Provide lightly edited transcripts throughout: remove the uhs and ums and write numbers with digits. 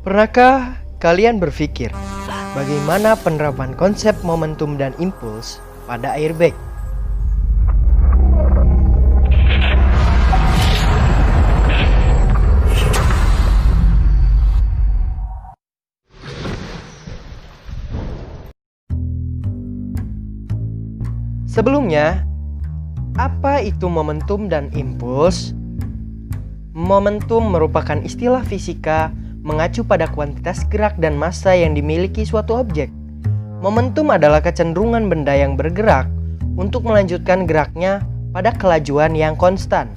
Pernahkah kalian berpikir bagaimana penerapan konsep momentum dan impuls pada airbag? Sebelumnya, apa itu momentum dan impuls? Momentum merupakan istilah fisika mengacu pada kuantitas gerak dan massa yang dimiliki suatu objek. Momentum adalah kecenderungan benda yang bergerak untuk melanjutkan geraknya pada kelajuan yang konstan.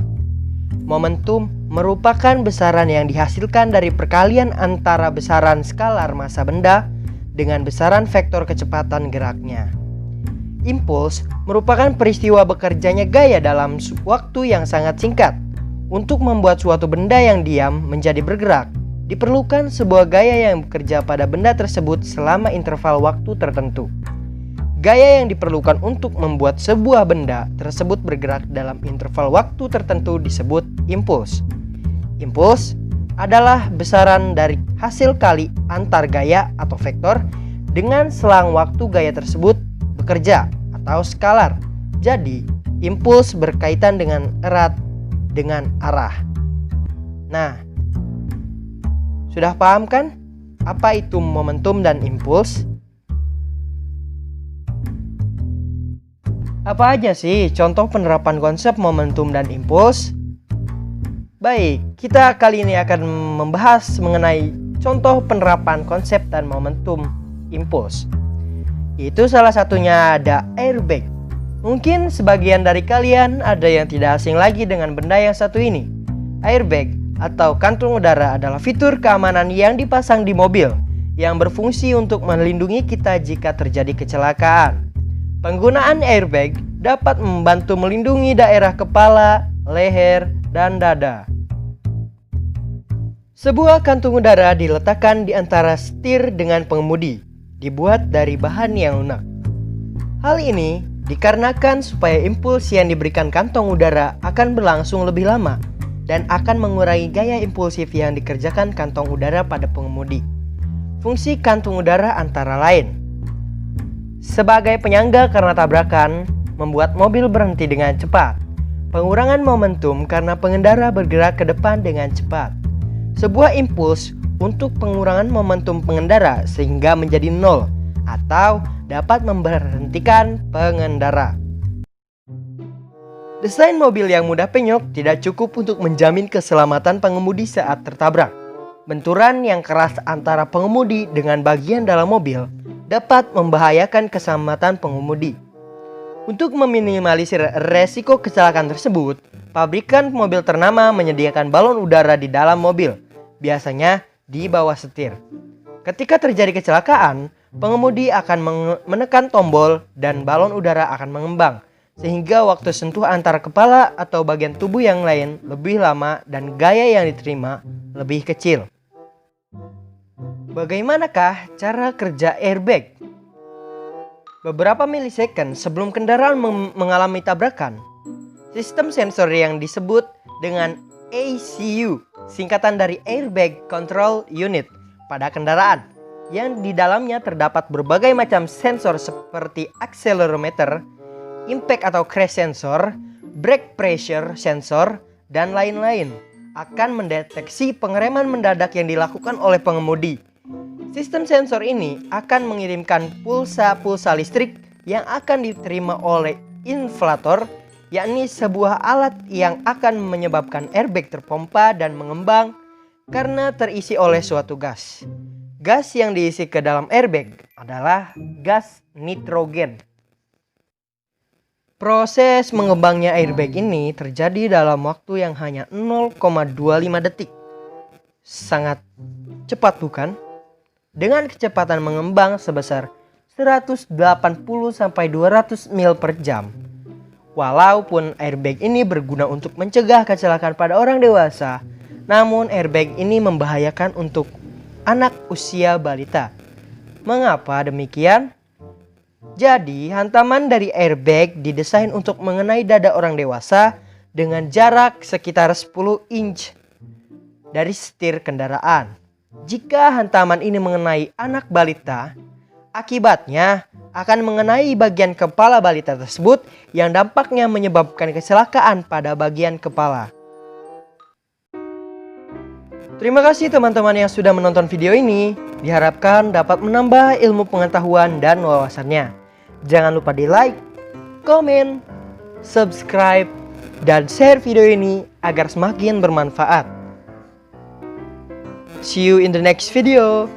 Momentum merupakan besaran yang dihasilkan dari perkalian antara besaran skalar massa benda dengan besaran vektor kecepatan geraknya. Impuls merupakan peristiwa bekerjanya gaya dalam waktu yang sangat singkat. Untuk membuat suatu benda yang diam menjadi bergerak, diperlukan sebuah gaya yang bekerja pada benda tersebut selama interval waktu tertentu. Gaya yang diperlukan untuk membuat sebuah benda tersebut bergerak dalam interval waktu tertentu disebut impuls. Impuls adalah besaran dari hasil kali antar gaya atau vektor dengan selang waktu gaya tersebut bekerja atau skalar. Jadi, impuls berkaitan dengan erat dengan arah. Nah, sudah paham kan apa itu momentum dan impuls? Apa aja sih contoh penerapan konsep momentum dan impuls? Baik, kita kali ini akan membahas mengenai contoh penerapan konsep dan momentum impuls. Itu salah satunya ada airbag. Mungkin sebagian dari kalian ada yang tidak asing lagi dengan benda yang satu ini. Airbag atau kantung udara adalah fitur keamanan yang dipasang di mobil yang berfungsi untuk melindungi kita jika terjadi kecelakaan. Penggunaan airbag dapat membantu melindungi daerah kepala, leher, dan dada. Sebuah kantung udara diletakkan di antara setir dengan pengemudi, dibuat dari bahan yang lunak. Hal ini dikarenakan supaya impuls yang diberikan kantong udara akan berlangsung lebih lama dan akan mengurangi gaya impulsif yang dikerjakan kantong udara pada pengemudi. Fungsi kantung udara antara lain sebagai penyangga karena tabrakan, membuat mobil berhenti dengan cepat. Pengurangan momentum karena pengendara bergerak ke depan dengan cepat. Sebuah impuls untuk pengurangan momentum pengendara sehingga menjadi nol atau dapat memberhentikan pengendara. Desain mobil yang mudah penyok tidak cukup untuk menjamin keselamatan pengemudi saat tertabrak. Benturan yang keras antara pengemudi dengan bagian dalam mobil dapat membahayakan keselamatan pengemudi. Untuk meminimalisir resiko kecelakaan tersebut, pabrikan mobil ternama menyediakan balon udara di dalam mobil, biasanya di bawah setir. Ketika terjadi kecelakaan, pengemudi akan menekan tombol dan balon udara akan mengembang, sehingga waktu sentuh antara kepala atau bagian tubuh yang lain lebih lama dan gaya yang diterima lebih kecil. Bagaimanakah cara kerja airbag? Beberapa milisecond sebelum kendaraan mengalami tabrakan, sistem sensor yang disebut dengan ECU, singkatan dari Airbag Control Unit, pada kendaraan, yang di dalamnya terdapat berbagai macam sensor seperti accelerometer, impact atau crash sensor, brake pressure sensor, dan lain-lain, akan mendeteksi pengereman mendadak yang dilakukan oleh pengemudi. Sistem sensor ini akan mengirimkan pulsa-pulsa listrik yang akan diterima oleh inflator, yakni sebuah alat yang akan menyebabkan airbag terpompa dan mengembang karena terisi oleh suatu gas. Gas yang diisi ke dalam airbag adalah gas nitrogen. Proses mengembangnya airbag ini terjadi dalam waktu yang hanya 0,25 detik. Sangat cepat bukan? Dengan kecepatan mengembang sebesar 180-200 mil per jam. Walaupun airbag ini berguna untuk mencegah kecelakaan pada orang dewasa, namun airbag ini membahayakan untuk anak usia balita. Mengapa demikian? Jadi, hantaman dari airbag didesain untuk mengenai dada orang dewasa dengan jarak sekitar 10 inch dari setir kendaraan. Jika hantaman ini mengenai anak balita, akibatnya akan mengenai bagian kepala balita tersebut yang dampaknya menyebabkan kecelakaan pada bagian kepala. Terima kasih teman-teman yang sudah menonton video ini. Diharapkan dapat menambah ilmu pengetahuan dan wawasannya. Jangan lupa di like, komen, subscribe, dan share video ini agar semakin bermanfaat. See you in the next video.